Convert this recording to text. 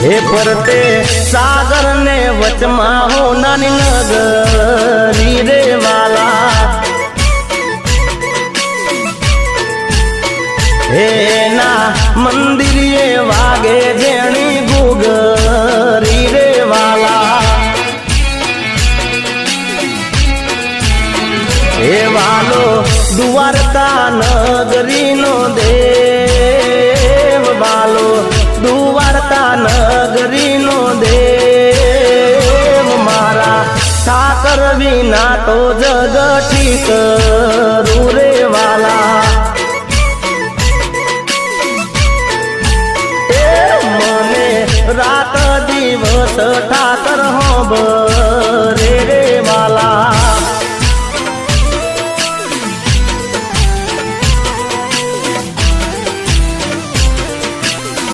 हे परते सागर ने वचमा हो नानी नगरी रे वाला हे ना मंदिर ये वागे जेणी गुगरी रे वाला हे वालो द्वारका नगरी नो देव वालो द्वारका नगरी नो देव मारा ठाकर विना तो जग ठीक रे वाला मने रात दिवस ठाकर हो